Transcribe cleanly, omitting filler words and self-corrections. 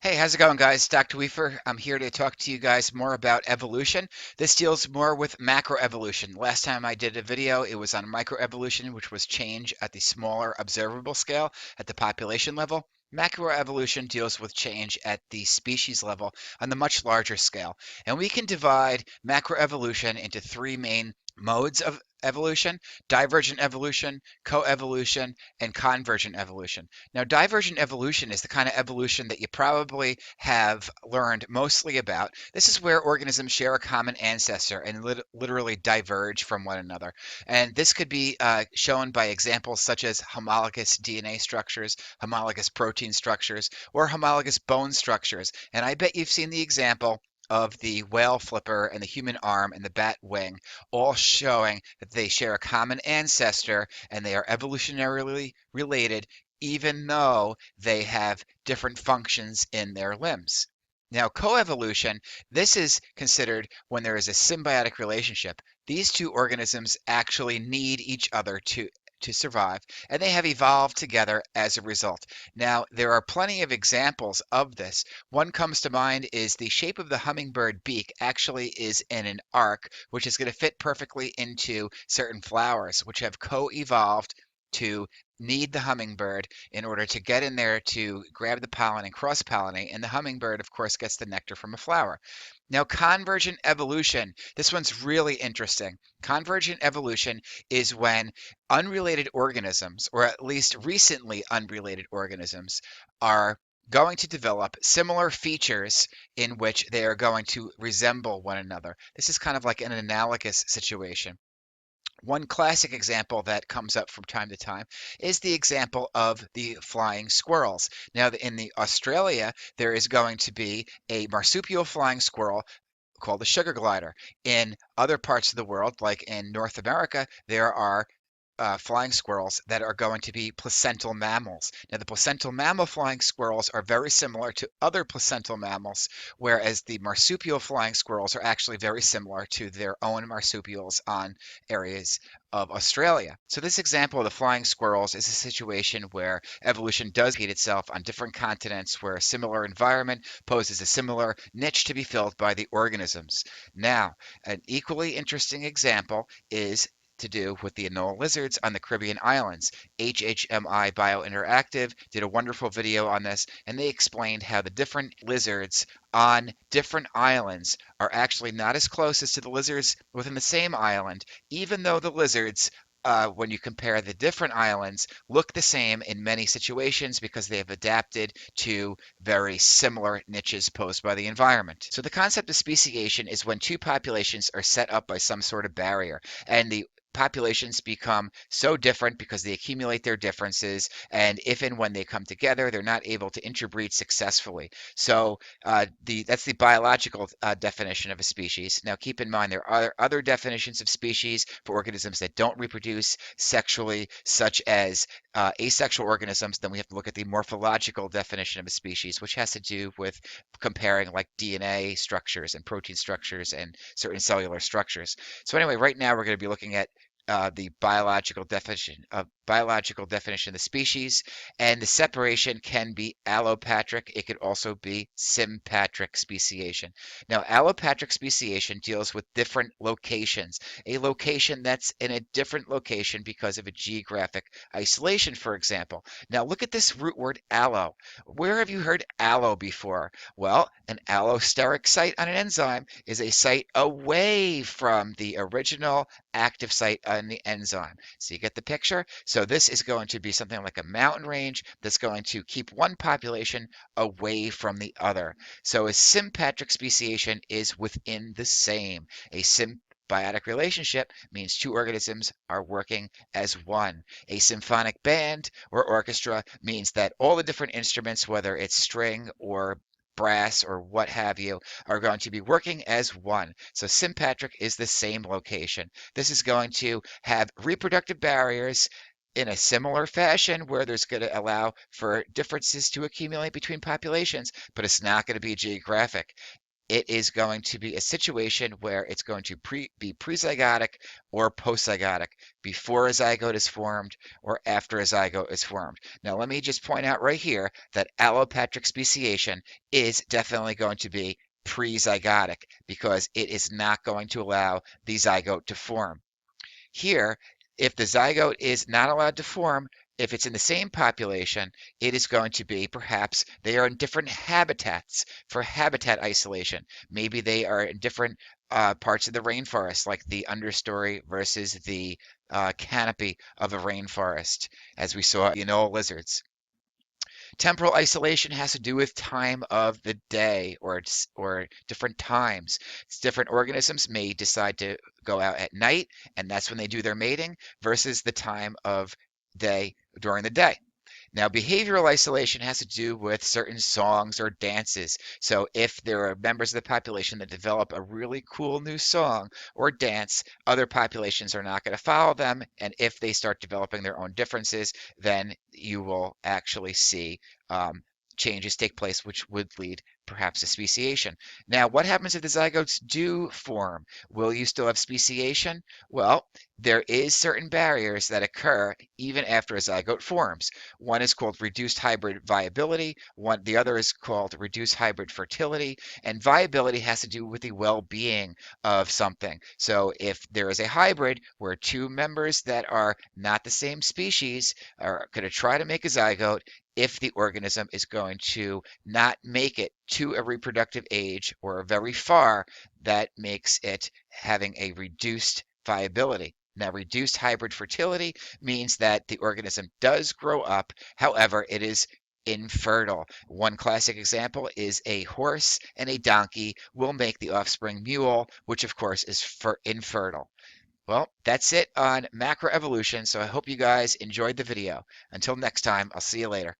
Hey, how's it going, guys? Dr. Weaver. I'm here to talk to you guys more about evolution. This deals more with macroevolution. Last time I did a video, it was on microevolution, which was change at the smaller observable scale at the population level. Macroevolution deals with change at the species level on the much larger scale. And we can divide macroevolution into three main modes of evolution: divergent evolution, coevolution, and convergent evolution. Now, divergent evolution is the kind of evolution that you probably have learned mostly about. This is where organisms share a common ancestor and literally diverge from one another. And this could be shown by examples such as homologous DNA structures, homologous protein structures, or homologous bone structures. And I bet you've seen the example of the whale flipper and the human arm and the bat wing, all showing that they share a common ancestor and they are evolutionarily related even though they have different functions in their limbs. Now, coevolution, this is considered when there is a symbiotic relationship. These two organisms actually need each other to survive, and they have evolved together as a result. Now, there are plenty of examples of this. One comes to mind is the shape of the hummingbird beak actually is in an arc, which is going to fit perfectly into certain flowers, which have co-evolved to need the hummingbird in order to get in there to grab the pollen and cross-pollinate, and the hummingbird, of course, gets the nectar from a flower. Now, convergent evolution, this one's really interesting. Convergent evolution is when unrelated organisms, or at least recently unrelated organisms, are going to develop similar features in which they are going to resemble one another. This is kind of like an analogous situation. One classic example that comes up from time to time is the example of the flying squirrels. Now, in the Australia, there is going to be a marsupial flying squirrel called the sugar glider. In other parts of the world, like in North America, there are flying squirrels that are going to be placental mammals. Now, the placental mammal flying squirrels are very similar to other placental mammals, whereas the marsupial flying squirrels are actually very similar to their own marsupials on areas of Australia. So this example of the flying squirrels is a situation where evolution does repeat itself on different continents where a similar environment poses a similar niche to be filled by the organisms. Now, an equally interesting example is to do with the Anora lizards on the Caribbean islands. HHMI Biointeractive did a wonderful video on this, and they explained how the different lizards on different islands are actually not as close as to the lizards within the same island, even though the lizards when you compare the different islands, look the same in many situations because they have adapted to very similar niches posed by the environment. So the concept of speciation is when two populations are set up by some sort of barrier, and the populations become so different because they accumulate their differences, and if and when they come together, they're not able to interbreed successfully. So that's the biological definition of a species. Now, keep in mind there are other definitions of species for organisms that don't reproduce sexually, such as asexual organisms. Then we have to look at the morphological definition of a species, which has to do with comparing like DNA structures and protein structures and certain cellular structures. So anyway, right now we're going to be looking at the biological definition of the species, and the separation can be allopatric. It could also be sympatric speciation. Now, allopatric speciation deals with different locations. A location that's in a different location because of a geographic isolation, for example. Now, look at this root word allo. Where have you heard allo before? Well, an allosteric site on an enzyme is a site away from the original active site on the enzyme. So you get the picture? So this is going to be something like a mountain range that's going to keep one population away from the other. So a sympatric speciation is within the same. A symbiotic relationship means two organisms are working as one. A symphonic band or orchestra means that all the different instruments, whether it's string or brass or what have you, are going to be working as one. So sympatric is the same location. This is going to have reproductive barriers in a similar fashion where there's going to allow for differences to accumulate between populations, but it's not going to be geographic. it is going to be a situation where it's going to be prezygotic or postzygotic, before a zygote is formed or after a zygote is formed. Now, let me just point out right here that allopatric speciation is definitely going to be prezygotic because it is not going to allow the zygote to form. Here, if the zygote is not allowed to form, if it's in the same population, it is going to be perhaps they are in different habitats for habitat isolation. Maybe they are in different parts of the rainforest, like the understory versus the canopy of a rainforest, as we saw in Anora lizards. Temporal isolation has to do with time of the day or different times. Different organisms may decide to go out at night, and that's when they do their mating, versus the time of day during the day. Now, behavioral isolation has to do with certain songs or dances. So if there are members of the population that develop a really cool new song or dance, other populations are not going to follow them. And if they start developing their own differences, then you will actually see changes take place, which would lead perhaps to speciation. Now, what happens if the zygotes do form? Will you still have speciation? Well, there is certain barriers that occur even after a zygote forms. One is called reduced hybrid viability. The other is called reduced hybrid fertility. And viability has to do with the well-being of something. So if there is a hybrid where two members that are not the same species are going to try to make a zygote, if the organism is going to not make it to a reproductive age or very far, that makes it having a reduced viability. Now, reduced hybrid fertility means that the organism does grow up, however, it is infertile. One classic example is a horse and a donkey will make the offspring mule, which of course is infertile. Well, that's it on macroevolution, so I hope you guys enjoyed the video. Until next time, I'll see you later.